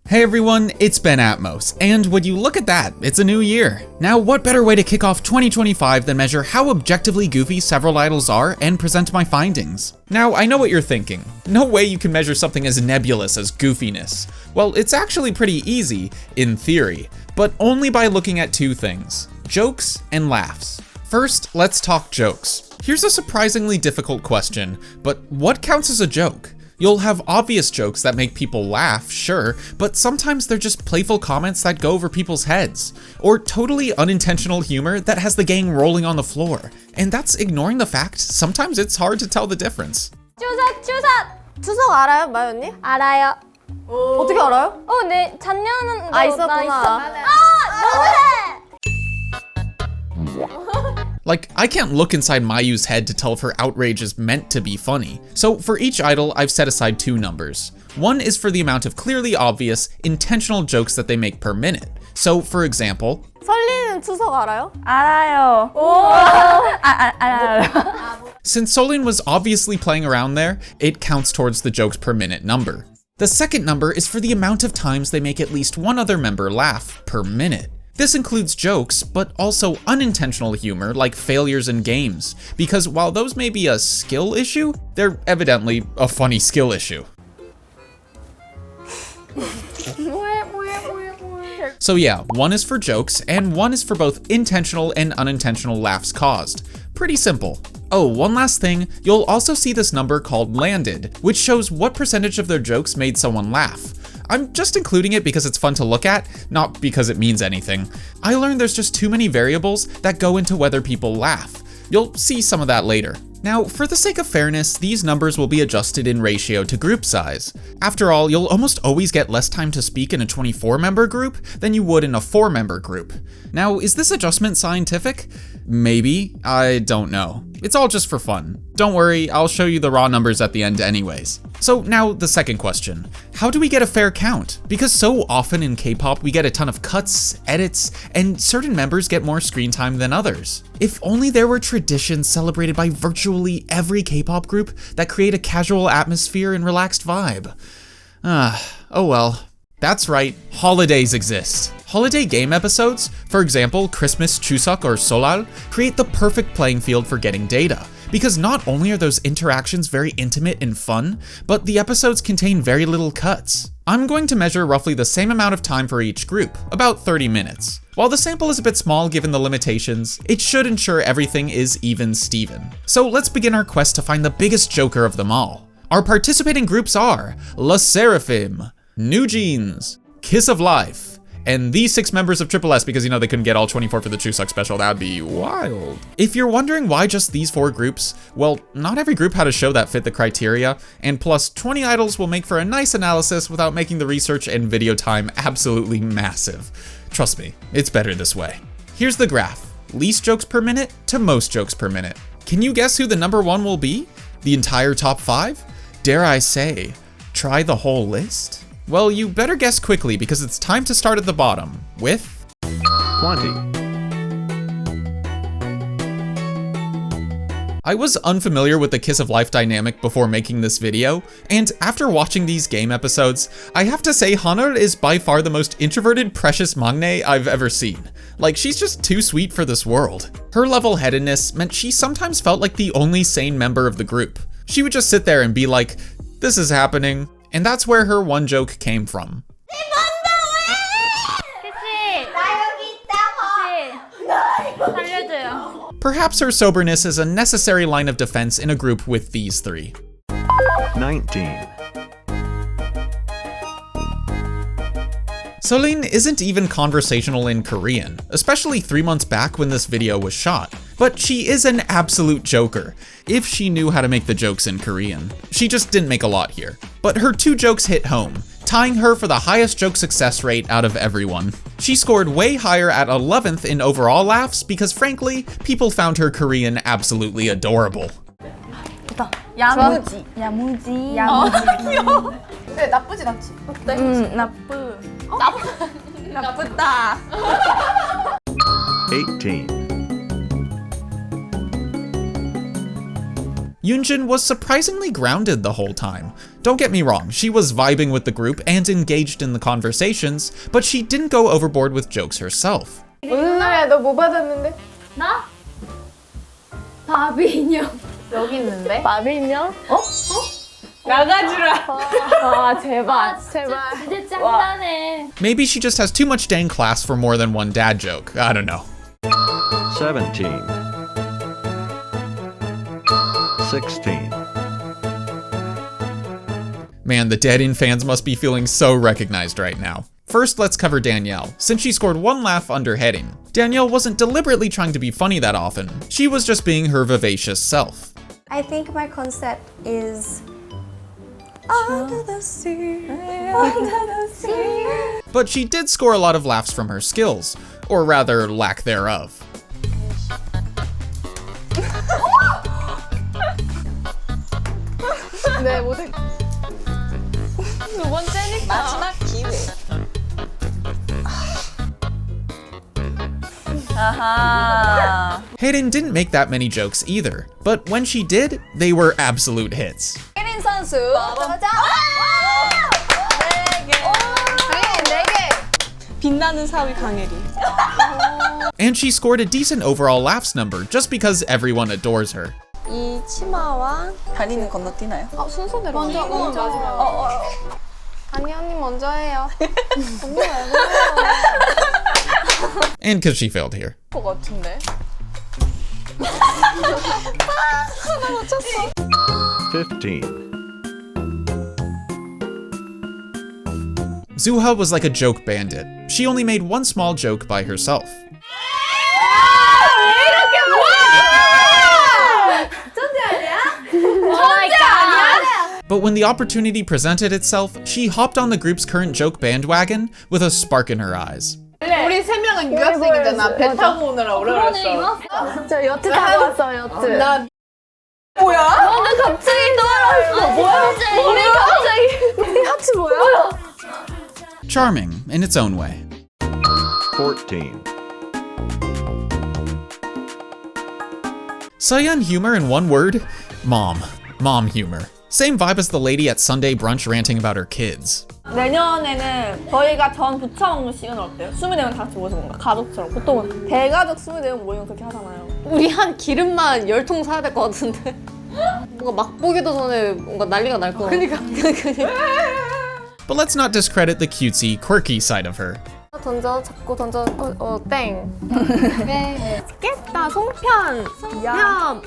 Hey everyone, it's benatmos, and when you look at that, it's a new year. Now, what better way to kick off 2025 than measure how objectively goofy several idols are and present my findings? Now, I know what you're thinking. No way you can measure something as nebulous as goofiness. Well, it's actually pretty easy, in theory, but only by looking at two things: jokes and laughs. First, let's talk jokes. Here's a surprisingly difficult question, but what counts as a joke? You'll have obvious jokes that make people laugh, sure, but sometimes they're just playful comments that go over people's heads, or totally unintentional humor that has the gang rolling on the floor. And that's ignoring the fact sometimes it's hard to tell the difference. 추석 알아요, 마유 언니? 알아요. 어떻게 알아요? 네, 작년은 있었구나. Like, I can't look inside Mayu's head to tell if her outrage is meant to be funny. So for each idol, I've set aside two numbers. One is for the amount of clearly obvious, intentional jokes that they make per minute. So for example, 설리는 추석 알아요? 알아요. 알아요. Since Sullin was obviously playing around there, it counts towards the jokes per minute number. The second number is for the amount of times they make at least one other member laugh per minute. This includes jokes, but also unintentional humor like failures in games, because while those may be a skill issue, they're evidently a funny skill issue. So yeah, one is for jokes, and one is for both intentional and unintentional laughs caused. Pretty simple. Oh, one last thing, you'll also see this number called landed, which shows what percentage of their jokes made someone laugh. I'm just including it because it's fun to look at, not because it means anything. I learned there's just too many variables that go into whether people laugh. You'll see some of that later. Now, for the sake of fairness, these numbers will be adjusted in ratio to group size. After all, you'll almost always get less time to speak in a 24-member group than you would in a 4-member group. Now, is this adjustment scientific? Maybe, I don't know. It's all just for fun. Don't worry, I'll show you the raw numbers at the end anyways. So now the second question. How do we get a fair count? Because so often in K-pop we get a ton of cuts, edits, and certain members get more screen time than others. If only there were traditions celebrated by virtually every K-pop group that create a casual atmosphere and relaxed vibe. Oh well. That's right, holidays exist. Holiday game episodes, for example, Christmas, Chuseok, or Seollal, create the perfect playing field for getting data. Because not only are those interactions very intimate and fun, but the episodes contain very little cuts. I'm going to measure roughly the same amount of time for each group, about 30 minutes. While the sample is a bit small given the limitations, it should ensure everything is even Steven. So let's begin our quest to find the biggest joker of them all. Our participating groups are LSFM, NewJeans, Kiss of Life, and these 6 members of tripleS because, you know, they couldn't get all 24 for the Chuseok special. That'd be wild. If you're wondering why just these 4 groups, well, not every group had a show that fit the criteria, and plus 20 idols will make for a nice analysis without making the research and video time absolutely massive. Trust me, it's better this way. Here's the graph, least jokes per minute to most jokes per minute. Can you guess who the number 1 will be? The entire top 5? Dare I say, try the whole list? Well, you better guess quickly because it's time to start at the bottom with 20. I was unfamiliar with the Kiss of Life dynamic before making this video, and after watching these game episodes, I have to say Haneul is by far the most introverted precious maknae I've ever seen. Like, she's just too sweet for this world. Her level-headedness meant she sometimes felt like the only sane member of the group. She would just sit there and be like, "This is happening." And that's where her one joke came from. Perhaps her soberness is a necessary line of defense in a group with these 3. 19. Sullin isn't even conversational in Korean, especially 3 months back when this video was shot. But she is an absolute joker, if she knew how to make the jokes in Korean. She just didn't make a lot here. But her 2 jokes hit home, tying her for the highest joke success rate out of everyone. She scored way higher at 11th in overall laughs because frankly, people found her Korean absolutely adorable. 야무지. 야무지. 귀여워. 네, 나쁘지 않지. 어때? 나쁘다. 18. Yunjin was surprisingly grounded the whole time. Don't get me wrong, she was vibing with the group and engaged in the conversations, but she didn't go overboard with jokes herself. 무슨 소리야? 너 뭐 받았는데? 나? 바비 인형. 여기 있는데? 바비 인형? 나가주라. 아 제발. 진짜 짱나네. Maybe she just has too much dang class for more than one dad joke. I don't know. 17. 16. Man, the Dahyun fans must be feeling so recognized right now. First, let's cover Danielle, since she scored one laugh under Haerin. Danielle wasn't deliberately trying to be funny that often. She was just being her vivacious self. I think my concept is under the sea, But she did score a lot of laughs from her skills, or rather, lack thereof. 네 못해. 두 번째니까. 마지막 기회. 아하. Haerin didn't make that many jokes either, but when she did, they were absolute hits. 혜린 선수. 가자. 네 개. 빛나는 사위 강혜리. And she scored a decent overall laughs number just because everyone adores her. 이 치마와 다리는 건너뛰나요? 아 순서대로. 먼저 하지 마요. 아니 언니 먼저 해요. 언니 왜 그래요? And because she failed here. 것 같은데. 15. Zuha was like a joke bandit. She only made one small joke by herself. But when the opportunity presented itself, she hopped on the group's current joke bandwagon with a spark in her eyes. 우리 세 명은 유학생이잖아. 배 타고 오느라 오래 걸렸어. 저 여트 타고 왔어요, 여트. 나 뭐야? 너는 갑자기 떨어졌어. 뭐야? 우리 갑자기. 우리 같이 뭐야? Charming in its own way. 14. Seoyeon humor in one word? Mom. Mom humor. Same vibe as the lady at Sunday brunch ranting about her kids. 내년에는 저희가 전 부쳐 먹는 시간은 어때요? 20명 다 같이 모여서 뭔가 가족처럼. 보통은 대가족 20명 모이면 그렇게 하잖아요. 우리 한 기름만 10통 사야 될 것 같은데. 뭔가 맛보기도 전에 뭔가 난리가 날 거. 그러니까. But let's not discredit the cutesy, quirky side of her. 던져, 잡고 던져. 땡. 네. 깼다. 송편. 송편.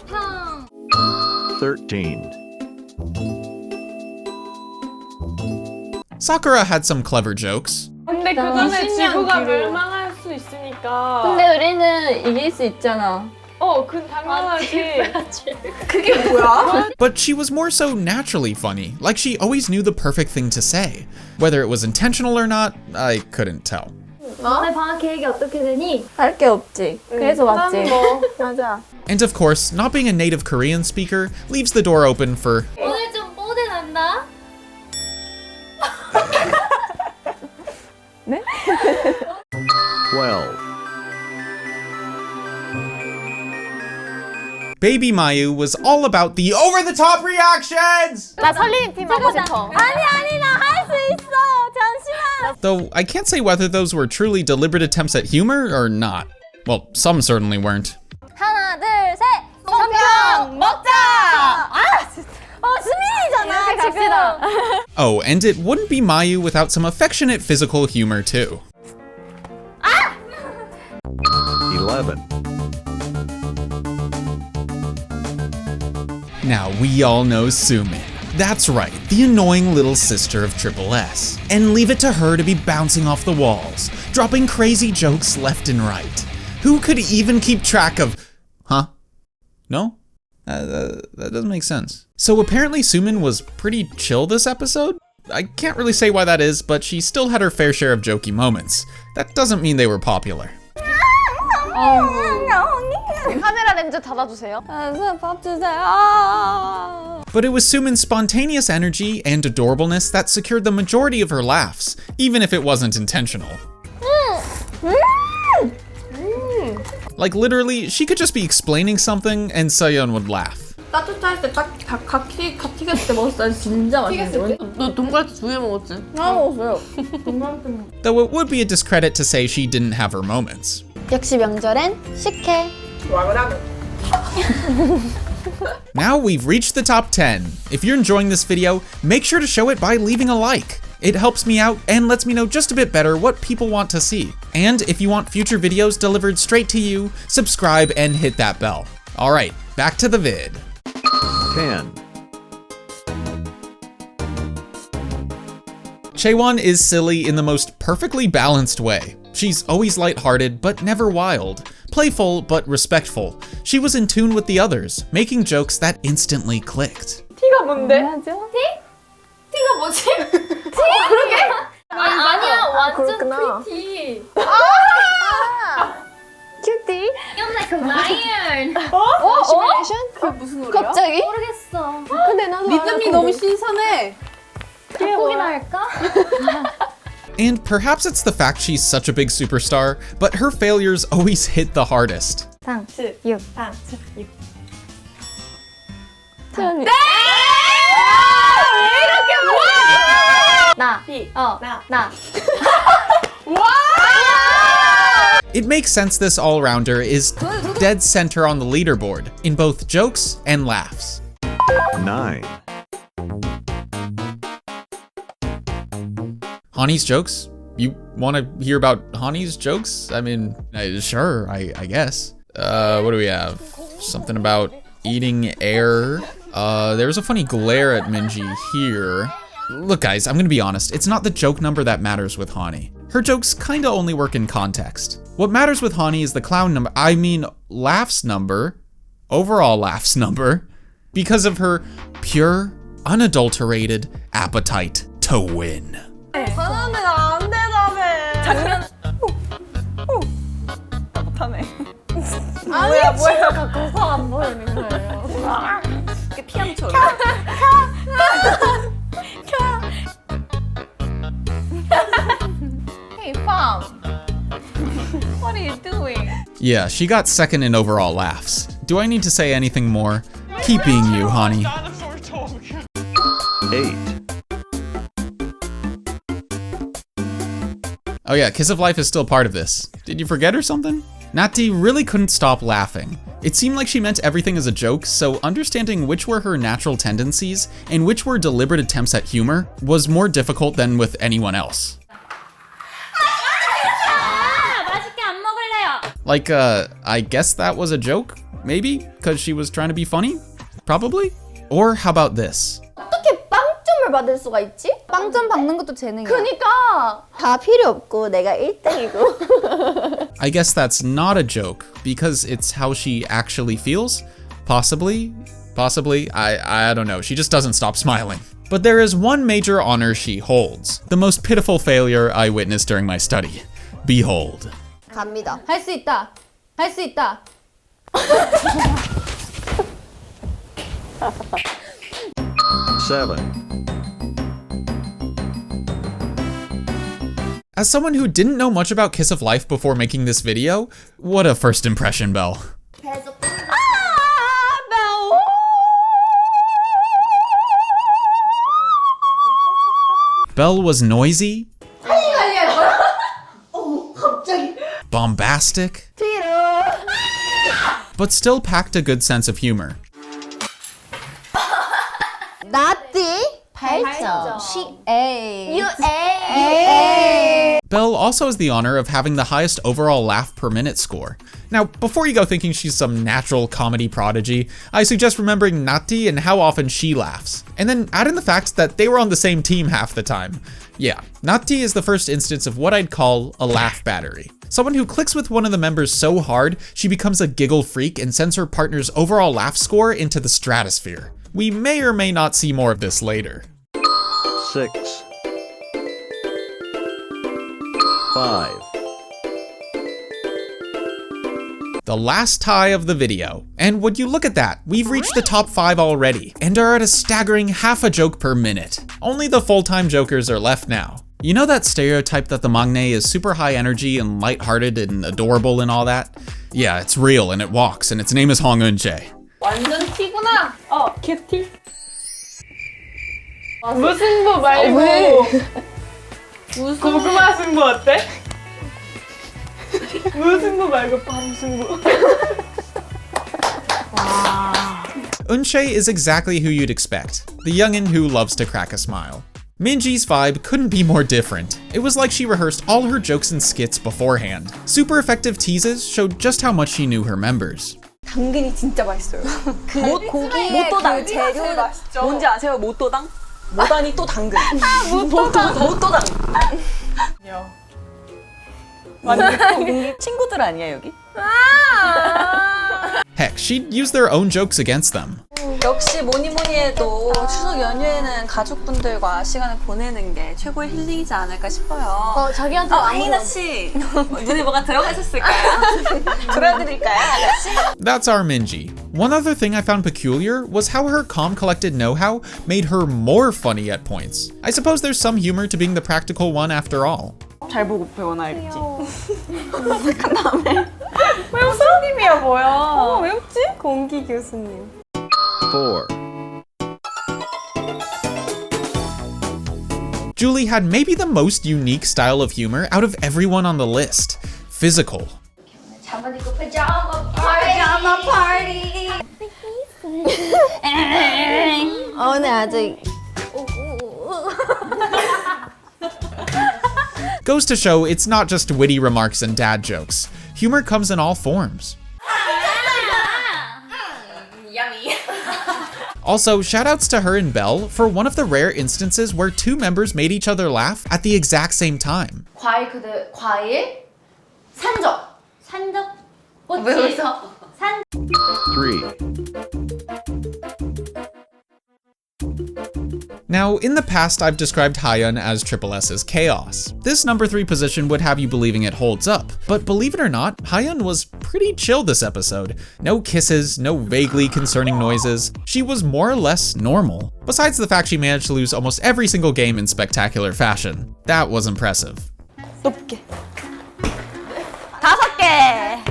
13. Sakura had some clever jokes. 근데 그거는 지구가 멸망할 수 있으니까. 근데 우리는 이길 수 있잖아. 그 당연하지. 그게 뭐야? But she was more so naturally funny, like she always knew the perfect thing to say. Whether it was intentional or not, I couldn't tell. 너네 방학 계획이 어떻게 되니? 할 게 없지. 그래서 왔지. 맞아. And of course, not being a native Korean speaker leaves the door open for 오늘 좀 뽀대 난다. 12. Baby Mayu was all about the over-the-top reactions! 나 설리는 팀 하고 싶어. 아니 나 할 수 있어. 잠시만. Though I can't say whether those were truly deliberate attempts at humor or not. Well, some certainly weren't. 하나 둘 셋. 송편 먹자. 수민이잖아 지금. Oh, and it wouldn't be Mayu without some affectionate physical humor too. 11. Now, we all know Soomin. That's right, the annoying little sister of tripleS. And leave it to her to be bouncing off the walls, dropping crazy jokes left and right. Who could even keep track of... Huh? No? That doesn't make sense. So apparently Soomin was pretty chill this episode? I can't really say why that is, but she still had her fair share of jokey moments. That doesn't mean they were popular. 카메라 렌즈 닫아주세요. 밥 주세요. But it was Soomin's spontaneous energy and adorableness that secured the majority of her laughs, even if it wasn't intentional. Like literally, she could just be explaining something and Seoyeon would laugh. 따뜻할 때 딱 같이 튀겼을 때 먹었을 때 진짜 맛있는데. 너 돈가스 두 개 먹었지? 나 먹었어요. Though it would be a discredit to say she didn't have her moments. 역시 명절엔 식혜. Now we've reached the top 10. If you're enjoying this video, make sure to show it by leaving a like. It helps me out and lets me know just a bit better what people want to see. And if you want future videos delivered straight to you, subscribe and hit that bell. All right, back to the vid. 10, Chaewon is silly in the most perfectly balanced way. She's always lighthearted, but never wild. Playful, but respectful. She was in tune with the others, making jokes that instantly clicked. 티가 뭔데? 티가 뭐지? 아니야 완전 그렇구나. 프리티. 큐티. You're like a lion. 시뮬레이션? 그게 무슨 노래야? 갑자기? 모르겠어. 근데 나도 리듬이 너무 신선해. 작곡이나 할까? And perhaps it's the fact she's such a big superstar, but her failures always hit the hardest. 육. 나. It makes sense this all-rounder is dead center on the leaderboard, in both jokes and laughs. 9, Hanni's jokes? You want to hear about Hanni's jokes? I mean, sure, I guess. What do we have? Something about eating air. There's a funny glare at Minji here. Look guys, I'm gonna be honest, it's not the joke number that matters with Hanni. Her jokes kinda only work in context. What matters with Hanni is the clown number, laughs number, overall laughs number, because of her pure, unadulterated appetite to win. 저는 안 대답해. 작년. 나 못하네. 뭐야 갖고서 안 보이는 거예요. 이게 피아노처럼. Hey, Mom. What are you doing? Yeah, she got second in overall laughs. Do I need to say anything more? Keep being you, Hanni. 8, Oh yeah, Kiss of Life is still part of this. Did you forget or something? Natty really couldn't stop laughing. It seemed like she meant everything as a joke, so understanding which were her natural tendencies and which were deliberate attempts at humor was more difficult than with anyone else. 맛있게 안 먹을래요. Like, I guess that was a joke? Maybe? Because she was trying to be funny? Probably? Or how about this? 어떻게 빵점을 받을 수가 있지? 빵점 받는 것도 재능이야. 그니까 다 필요 없고 내가 1등이고. I guess that's not a joke, because it's how she actually feels? Possibly? I don't know, she just doesn't stop smiling. But there is one major honor she holds, the most pitiful failure I witnessed during my study. Behold. 갑니다. 할 수 있다. 할 수 있다. 7, As someone who didn't know much about Kiss of Life before making this video, what a first impression, Belle. 계속 Belle was noisy, bombastic, but still packed a good sense of humor. 나띠 8점. She A. You A. Belle also has the honor of having the highest overall laugh per minute score. Now, before you go thinking she's some natural comedy prodigy, I suggest remembering Natty and how often she laughs. And then add in the fact that they were on the same team half the time. Yeah, Natty is the first instance of what I'd call a laugh battery. Someone who clicks with one of the members so hard, she becomes a giggle freak and sends her partner's overall laugh score into the stratosphere. We may or may not see more of this later. 6, 5, The last tie of the video. And would you look at that, we've reached the top 5 already, and are at a staggering half a joke per minute. Only the full-time jokers are left now. You know that stereotype that the maknae is super high energy and lighthearted and adorable and all that? Yeah, it's real and it walks, and its name is Eunchae. 완전 티구나. 개티. 무승부 말고. 고구마 승부 어때? 무승부 말고 밤승부. Eunchae is exactly who you'd expect, the youngin' who loves to crack a smile. Minji's vibe couldn't be more different. It was like she rehearsed all her jokes and skits beforehand. Super effective teases showed just how much she knew her members. 당근이 진짜 맛있어요. 고기의 모또당 그 재료 제일 맛있죠. 뭔지 아세요? 모또당? 모단이 또 당근. 모또당. 친구들 아니야 여기? Heck, she'd use their own jokes against them. 역시 뭐니 해도 추석 연휴에는 가족분들과 시간을 보내는 게 최고의 힐링이지 않을까 싶어요. 자기한테 하이나 씨 눈에 뭐가 들어가셨을까요? 들어드릴까요, 아가씨? That's our Minji. One other thing I found peculiar was how her calm, collected know-how made her more funny at points. I suppose there's some humor to being the practical one after all. 잘 보고 배워놔 알겠지? 그 다음에 왜 교수님이야 뭐야? 왜 웃지? 공기 교수님. 4, Julie had maybe the most unique style of humor out of everyone on the list. Physical. pajama party. 오늘 아직 Goes to show it's not just witty remarks and dad jokes. Humor comes in all forms. Yummy. Also, shoutouts to her and Belle for one of the rare instances where two members made each other laugh at the exact same time. 과일 산적 꽃이. 산. 3, Now, in the past, I've described Hayeon as tripleS's chaos. This number 3 position would have you believing it holds up, but believe it or not, Hayeon was pretty chill this episode. No kisses, no vaguely concerning noises. She was more or less normal, besides the fact she managed to lose almost every single game in spectacular fashion. That was impressive. 높게. 5개.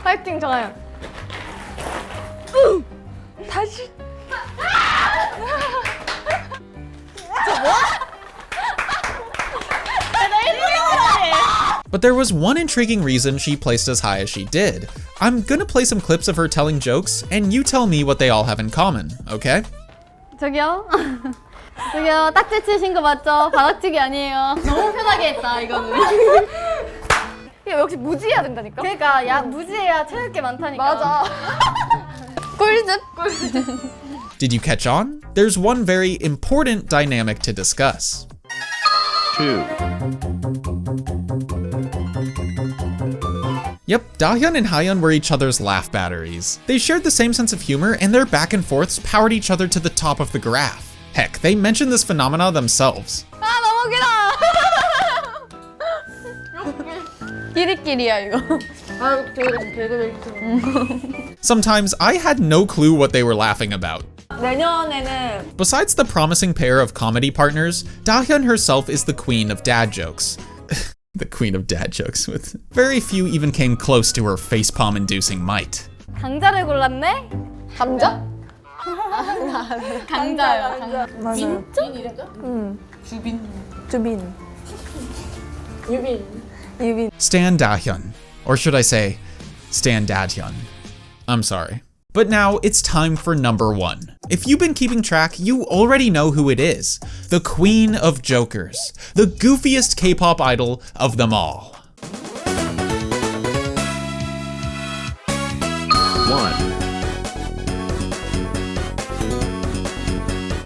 파이팅 정하연. 다시. But there was one intriguing reason she placed as high as she did. I'm gonna play some clips of her telling jokes, and you tell me what they all have in common, okay? 저기요. 저기요, 딱지 치신 거 맞죠? 바닥치기 아니에요. 너무 편하게 했다, 이거는. 이게 역시 무지해야 된다니까? 그러니까, 야, 무지해야 채울 게 많다니까. 맞아. 꿀즙? Did you catch on? There's one very important dynamic to discuss. 2, Yep, Dahyun and Hayeon were each other's laugh batteries. They shared the same sense of humor, and their back and forths powered each other to the top of the graph. Heck, they mentioned this phenomena themselves. 아, 너무 길어! 끼리끼리야, 이거. 아, 되게. Sometimes I had no clue what they were laughing about. 내년에는 Besides the promising pair of comedy partners, Dahyun herself is the queen of dad jokes. The queen of dad jokes, with very few even came close to her facepalm-inducing might. 강자를 골랐네? 감자? 강자요. 진짜? 유빈. Stan Dahyun. Or should I say, Stan Dahyun. I'm sorry. But now it's time for number 1. If you've been keeping track, you already know who it is. The queen of jokers. The goofiest K-pop idol of them all. 1,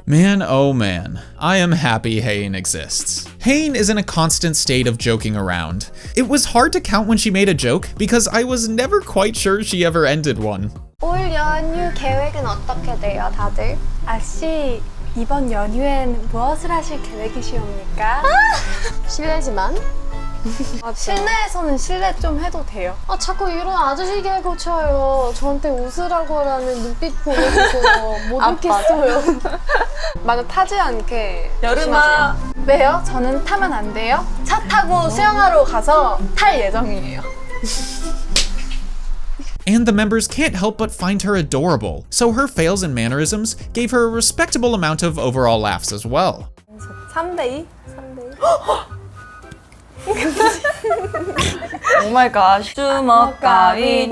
Man, oh man, I am happy Hyein exists. Hyein is in a constant state of joking around. It was hard to count when she made a joke because I was never quite sure she ever ended one. 올 연휴 계획은 어떻게 돼요, 다들? 아씨 이번 연휴엔 무엇을 하실 계획이시옵니까? 실례지만. 실내에서는 실내 좀 해도 돼요. 아, 자꾸 이런 아저씨 개그 고쳐요. 저한테 웃으라고 하라는 눈빛 보내주세요. 못 웃겠어요. 맞아, 타지 않게 여름아. 왜요? 저는 타면 안 돼요? 차 타고 수영하러 가서 탈 예정이에요. and the members can't help but find her adorable, so her fails and mannerisms gave her a respectable amount of overall laughs as well. 3대2? 3대2? 오 마이 갓. 주먹가위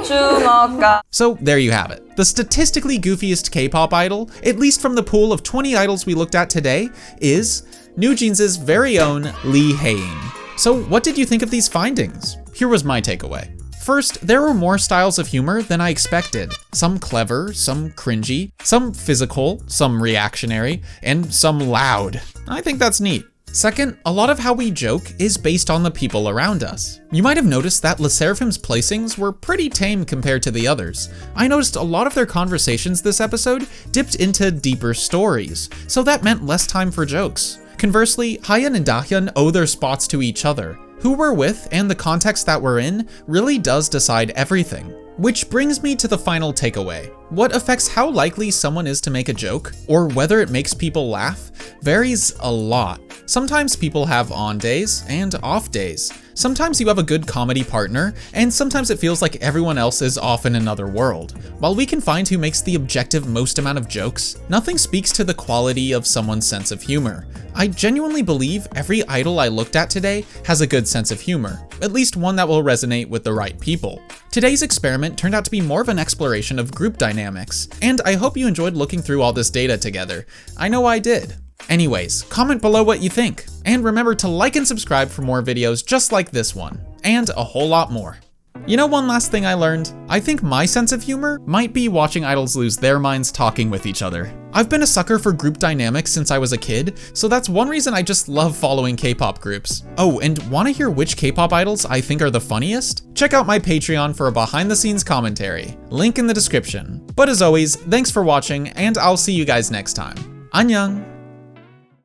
주먹가. So there you have it. The statistically goofiest K-pop idol, at least from the pool of 20 idols we looked at today, is NewJeans' very own Haein. So what did you think of these findings? Here was my takeaway. First, there were more styles of humor than I expected. Some clever, some cringy, some physical, some reactionary, and some loud. I think that's neat. Second, a lot of how we joke is based on the people around us. You might have noticed that LSFM's placings were pretty tame compared to the others. I noticed a lot of their conversations this episode dipped into deeper stories, so that meant less time for jokes. Conversely, Hayeon and Dahyun owe their spots to each other. Who we're with and the context that we're in really does decide everything. Which brings me to the final takeaway. What affects how likely someone is to make a joke, or whether it makes people laugh, varies a lot. Sometimes people have on days and off days. Sometimes you have a good comedy partner, and sometimes it feels like everyone else is off in another world. While we can find who makes the objective most amount of jokes, nothing speaks to the quality of someone's sense of humor. I genuinely believe every idol I looked at today has a good sense of humor, at least one that will resonate with the right people. Today's experiment turned out to be more of an exploration of group dynamics, and I hope you enjoyed looking through all this data together. I know I did. Anyways, comment below what you think, and remember to like and subscribe for more videos just like this one, and a whole lot more. You know, one last thing I learned? I think my sense of humor might be watching idols lose their minds talking with each other. I've been a sucker for group dynamics since I was a kid, so that's one reason I just love following K-pop groups. Oh, and wanna hear which K-pop idols I think are the funniest? Check out my Patreon for a behind-the-scenes commentary. Link in the description. But as always, thanks for watching, and I'll see you guys next time. Annyeong!